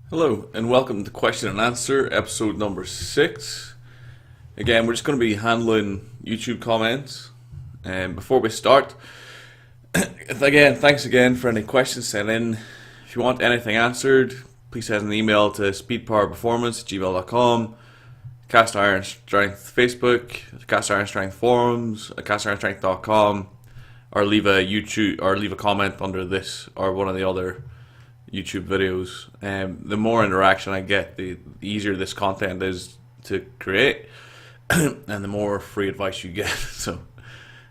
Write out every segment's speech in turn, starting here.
Hello and welcome to Question and Answer, episode number 6. Again, we're just going to be handling YouTube comments. And before we start, thanks again for any questions sent in. If you want anything answered, please send an email to speedpowerperformance@gmail.com, Cast Iron Strength Facebook, Cast Iron Strength forums, castironstrength.com, or leave a comment under this or one of the other YouTube videos. The more interaction I get, the easier this content is to create, and the more free advice you get. So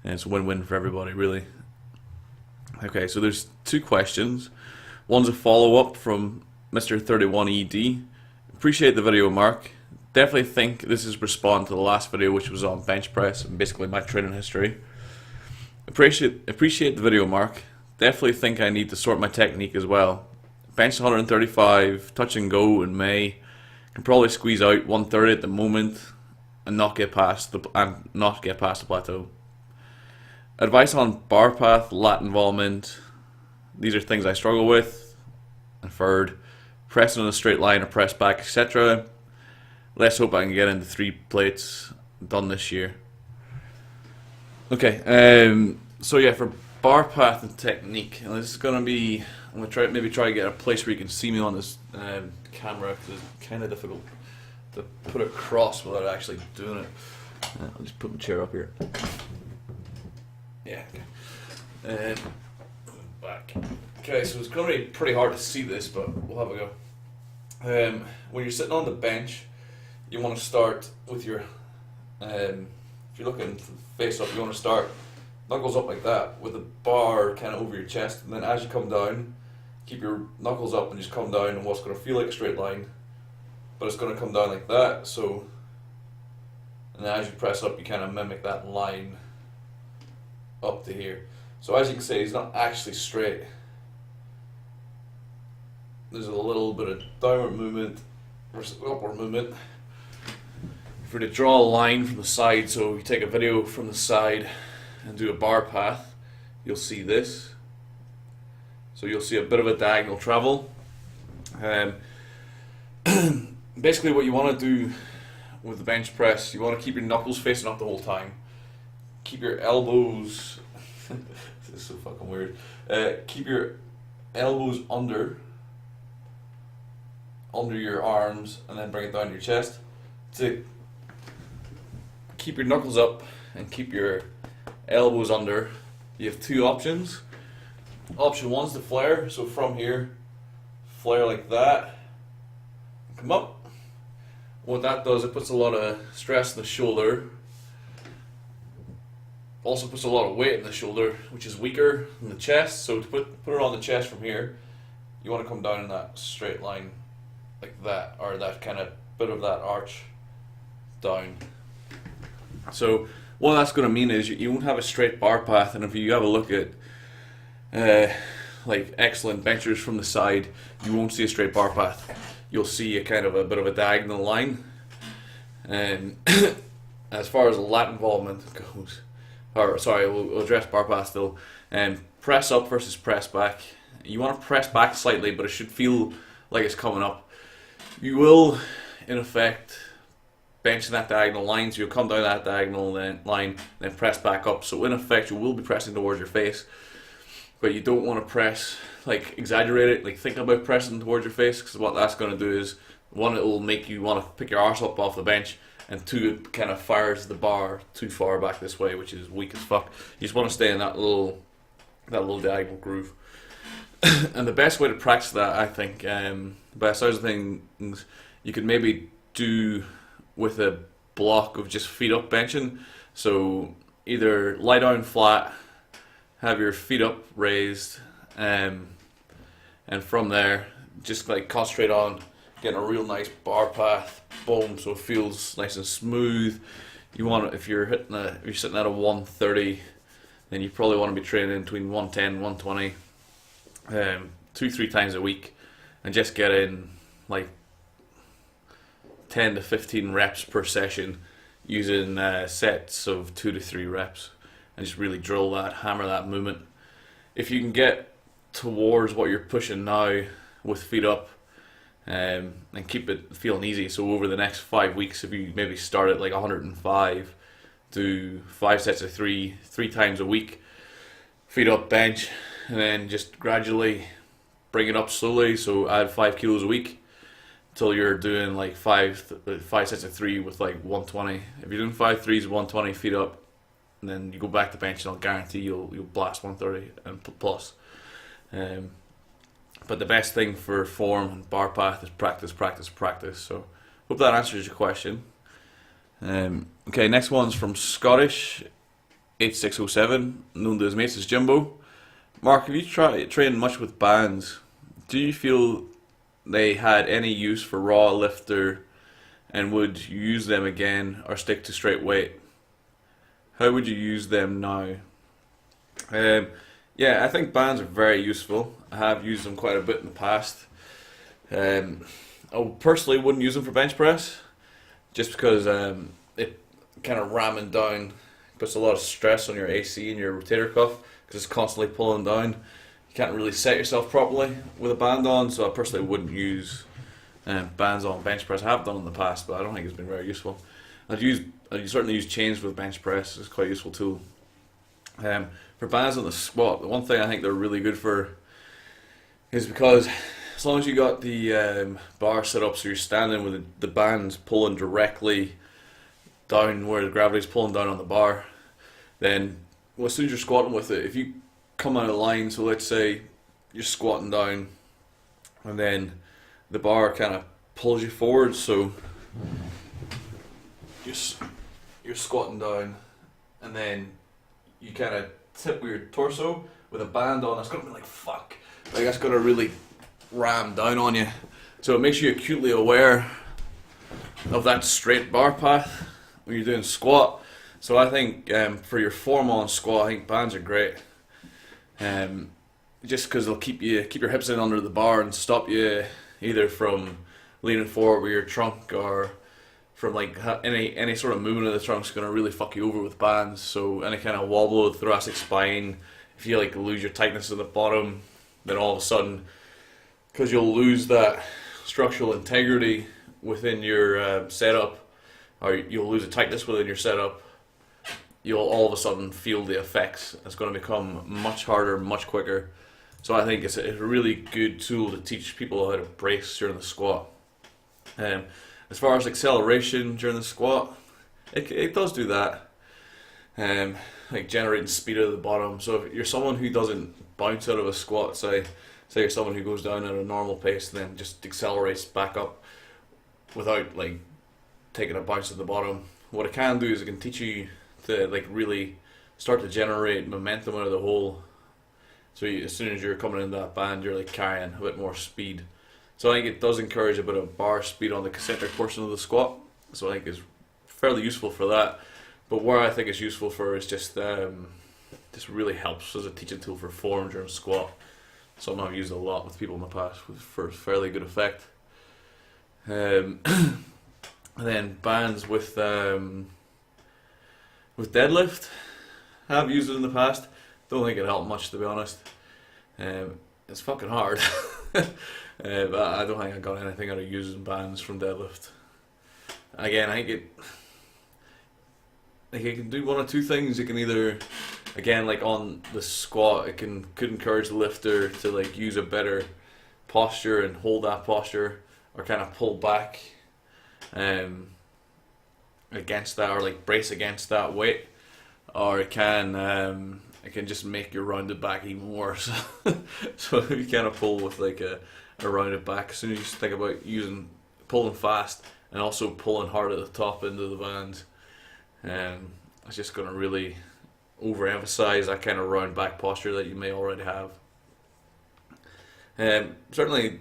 it's a win-win for everybody, really. Okay, so there's two questions. One's a follow-up from Mr. 31ED. Appreciate the video, Mark. Definitely think this is respond to the last video, which was on bench press and basically my training history. Appreciate the video, Mark. Definitely think I need to sort my technique as well. Bench 135, touch and go in May. Can probably squeeze out 130 at the moment and not get past the plateau. Advice on bar path, lat involvement. These are things I struggle with. And third, pressing on a straight line or press back, etc. Let's hope I can get into 3 plates done this year. Okay, so yeah, for bar path and technique, and this is gonna be. I'm gonna try to get a place where you can see me on this camera, because it's kind of difficult to put it across without actually doing it. I'll just put my chair up here. Yeah. Okay. Back. Okay, so it's gonna be pretty hard to see this, but we'll have a go. When you're sitting on the bench, you want to start with your. If you're looking face up, you want to start knuckles up like that, with the bar kind of over your chest, and then as you come down, keep your knuckles up and just come down in what's going to feel like a straight line, but it's going to come down like that. So, and then as you press up, you kind of mimic that line up to here. So as you can see, it's not actually straight. There's a little bit of downward movement versus upward movement. If we're to draw a line from the side, so you take a video from the side and do a bar path, you'll see this. So you'll see a bit of a diagonal travel. Basically what you want to do with the bench press, you want to keep your knuckles facing up the whole time. Keep your elbows, this is so fucking weird. Keep your elbows under your arms and then bring it down your chest. To keep your knuckles up and keep your elbows under, you have 2 options. Option 1 is the flare, so from here, flare like that, come up. What that does, it puts a lot of stress in the shoulder, also puts a lot of weight in the shoulder, which is weaker than the chest. So to put it on the chest from here, you want to come down in that straight line like that, or that kind of bit of that arch down. So what that's going to mean is you won't have a straight bar path, and if you have a look at like excellent benchers from the side, you won't see a straight bar path. You'll see a kind of a bit of a diagonal line. And as far as lat involvement goes, we'll address bar path still. Press up versus press back. You want to press back slightly, but it should feel like it's coming up. You will, in effect, benching that diagonal line, so you'll come down that diagonal line, then press back up. So in effect, you will be pressing towards your face, but you don't want to press, like, exaggerate it, like think about pressing towards your face, because what that's going to do is, 1, it will make you want to pick your arse up off the bench, and 2, it kind of fires the bar too far back this way, which is weak as fuck. You just want to stay in that little diagonal groove. And the best way to practice that, I think, the best other things you could maybe do with a block of just feet up benching. So either lie down flat, have your feet up raised, and from there just like concentrate on getting a real nice bar path, boom, so it feels nice and smooth. You want, if you're sitting at a 130, then you probably want to be training between 110 and 120, 2-3 times a week, and just get in like 10 to 15 reps per session using sets of 2 to 3 reps, and just really drill that, hammer that movement. If you can get towards what you're pushing now with feet up, and keep it feeling easy. So over the next 5 weeks, if you maybe start at like 105, do 5 sets of three times a week, feet up, bench, and then just gradually bring it up slowly. So add 5 kilos a week until you're doing like five sets of three with like 120. If you're doing 5 threes, 120 feet up, and then you go back to bench, and I'll guarantee you'll blast 130 and plus. But the best thing for form and bar path is practice, practice, practice. So hope that answers your question. Okay, next one's from Scottish 8607, known to his mates as Jimbo. Mark, have you trained much with bands? Do you feel they had any use for raw lifter, and would you use them again or stick to straight weight? How would you use them now? Yeah, I think bands are very useful. I have used them quite a bit in the past. I personally wouldn't use them for bench press, just because it kind of ramming down puts a lot of stress on your AC and your rotator cuff, because it's constantly pulling down. You can't really set yourself properly with a band on, so I personally wouldn't use bands on bench press. I have done in the past, but I don't think it's been very useful. I'd certainly use chains with bench press. It's quite a useful tool. For bands on the squat, the one thing I think they're really good for is because as long as you got the bar set up so you're standing with the bands pulling directly down where the gravity's pulling down on the bar, then as soon as you're squatting with it, if you come out of line, so let's say you're squatting down and then the bar kind of pulls you forward, so you're squatting down and then you kind of tip with your torso with a band on, it's going to be like fuck. Like that's going to really ram down on you. So it makes you acutely aware of that straight bar path when you're doing squat. So I think for your form on squat, I think bands are great. Just because they'll keep your hips in under the bar and stop you either from leaning forward with your trunk or from like any sort of movement of the trunk's going to really fuck you over with bands. So any kind of wobble of the thoracic spine, if you like lose your tightness at the bottom, then all of a sudden, because you'll lose that structural integrity within your setup, or you'll lose a tightness within your setup, you'll all of a sudden feel the effects. It's going to become much harder, much quicker. So I think it's a really good tool to teach people how to brace during the squat. As far as acceleration during the squat, it does do that. Like generating speed at the bottom. So if you're someone who doesn't bounce out of a squat, say you're someone who goes down at a normal pace and then just accelerates back up without like taking a bounce at the bottom, what it can do is it can teach you to like really start to generate momentum out of the hole. So as soon as you're coming into that band, you're like carrying a bit more speed. So I think it does encourage a bit of bar speed on the concentric portion of the squat. So I think it's fairly useful for that. But where I think it's useful for is just really helps as a teaching tool for form during squat. Something I've used a lot with people in the past for fairly good effect. And then bands with deadlift, I've used it in the past. Don't think it helped much, to be honest. It's fucking hard. But I don't think I got anything out of using bands from deadlift. Again, I think it can do one of two things. It can either, again, like on the squat, could encourage the lifter to like use a better posture and hold that posture, or kind of pull back against that, or like brace against that weight, or it can just make your rounded back even worse. So you kind of pull with like a rounded back. As soon as you think about pulling fast and also pulling hard at the top into the bands, it's just going to really overemphasize that kind of round back posture that you may already have. Certainly,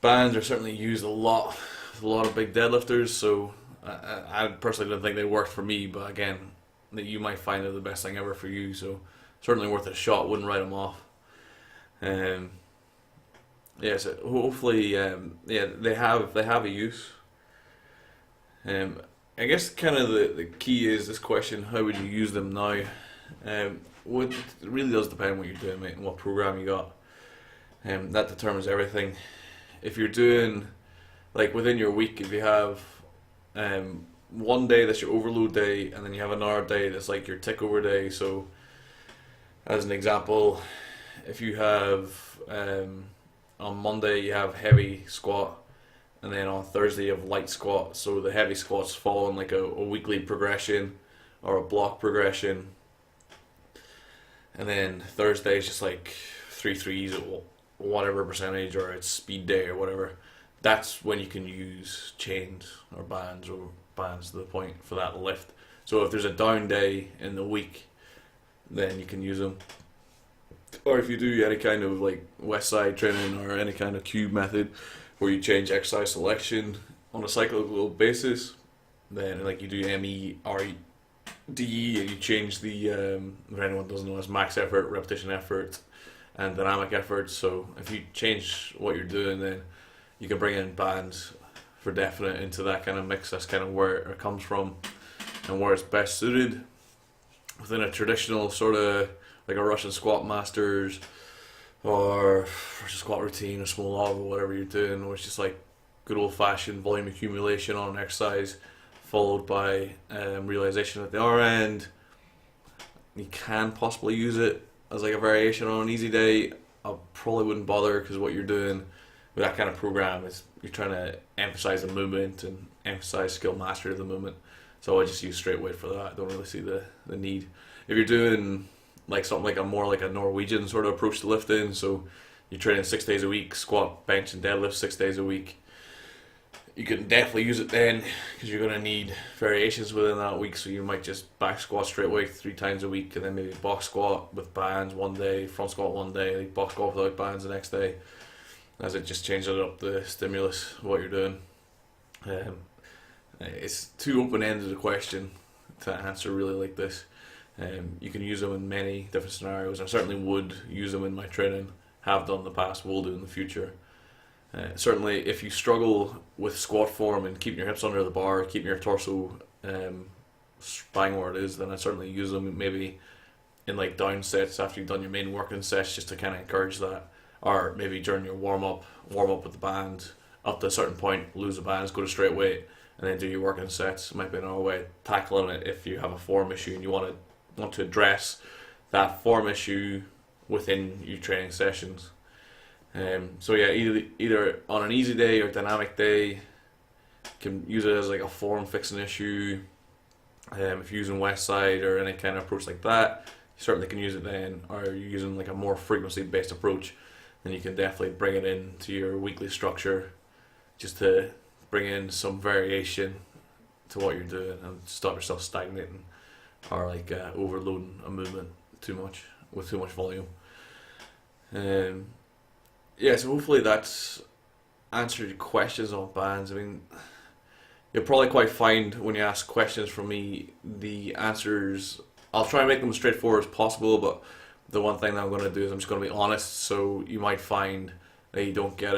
bands are certainly used a lot with a lot of big deadlifters. So I personally don't think they worked for me, but again, that you might find it the best thing ever for you. So certainly worth a shot. Wouldn't write them off. So hopefully, they have a use. I guess kind of the key is this question: how would you use them now? It really does depend what you're doing, mate, and what program you got. That determines everything. If you're doing, like within your week, if you have one day that's your overload day, and then you have another day that's like your tick over day. So, as an example, if you have on Monday you have heavy squat, and then on Thursday you have light squat. So the heavy squats fall in like a weekly progression or a block progression, and then Thursday is just like 3 threes at whatever percentage, or it's speed day or whatever. That's when you can use chains or bands to the point for that lift. So if there's a down day in the week, then you can use them. Or if you do any kind of like west side training or any kind of cube method where you change exercise selection on a cyclical basis, then like you do ME, RE, DE, and you change the, if anyone doesn't know, it's max effort, repetition effort, and dynamic effort. So if you change what you're doing, then you can bring in bands for definite into that kind of mix. That's kind of where it comes from and where it's best suited. Within a traditional sort of like a Russian squat masters or Russian squat routine or small log or whatever you're doing, where it's just like good old fashioned volume accumulation on an exercise followed by realization at the other end. You can possibly use it as like a variation on an easy day. I probably wouldn't bother, because what you're doing with that kind of program is you're trying to emphasize the movement and emphasize skill mastery of the movement. So I just use straight weight for that. I don't really see the need. If you're doing like something like a more like a Norwegian sort of approach to lifting, so you're training 6 days a week, squat, bench, and deadlift 6 days a week, you can definitely use it then, because you're going to need variations within that week. So you might just back squat straight weight 3 times a week, and then maybe box squat with bands one day, front squat one day, box squat without bands the next day, as it just changes up the stimulus of what you're doing. It's too open-ended a question to answer really like this. You can use them in many different scenarios. I certainly would use them in my training, have done in the past, will do in the future. Certainly if you with squat form and keeping your hips under the bar, keeping your torso bang where it is, then I certainly use them maybe in like down sets after you've done your main working sets, just to kind of encourage that. Or maybe during your warm up with the band up to a certain point, lose the bands, go to straight weight, and then do your working sets. It might be another way of tackling it if you have a form issue and you want to address that form issue within your training sessions. So yeah, either on an easy day or dynamic day, you can use it as like a form fixing issue. If you're using west side or any kind of approach like that, you certainly can use it then. Or you're using like a more frequency based approach, then you can definitely bring it into your weekly structure, just to bring in some variation to what you're doing and stop yourself stagnating or like overloading a movement too much with too much volume. Yeah, so hopefully that's answered your questions on bands. I mean, you'll probably quite find when you ask questions from me, the answers, I'll try and make them as straightforward as possible, but the one thing that I'm going to do is I'm just going to be honest. So you might find that you don't get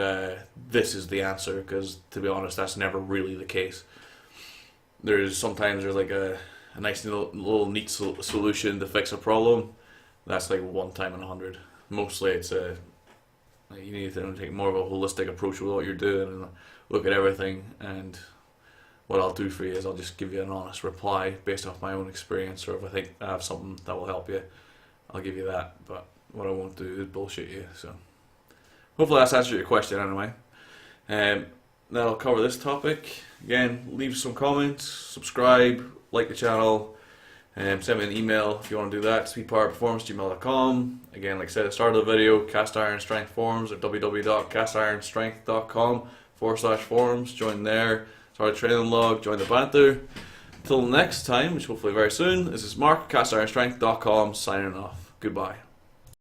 this is the answer, because to be honest, that's never really the case. Sometimes there's like a nice little neat solution to fix a problem. That's like 1 time in 100. Mostly it's you need to take more of a holistic approach with what you're doing and look at everything. And what I'll do for you is I'll just give you an honest reply based off my own experience, or if I think I have something that will help you, I'll give you that. But what I won't do is bullshit you. So hopefully that's answered your question anyway. That'll cover this topic. Again, leave some comments, subscribe, like the channel, and send me an email if you want to do that. speedpowerperformance@gmail.com. Again, like I said at the start of the video, Cast Iron Strength Forums at www.castironstrength.com/forums. Join there, start a training log, join the banter. Till next time, which hopefully very soon, this is Mark, castironstrength.com, signing off. Goodbye.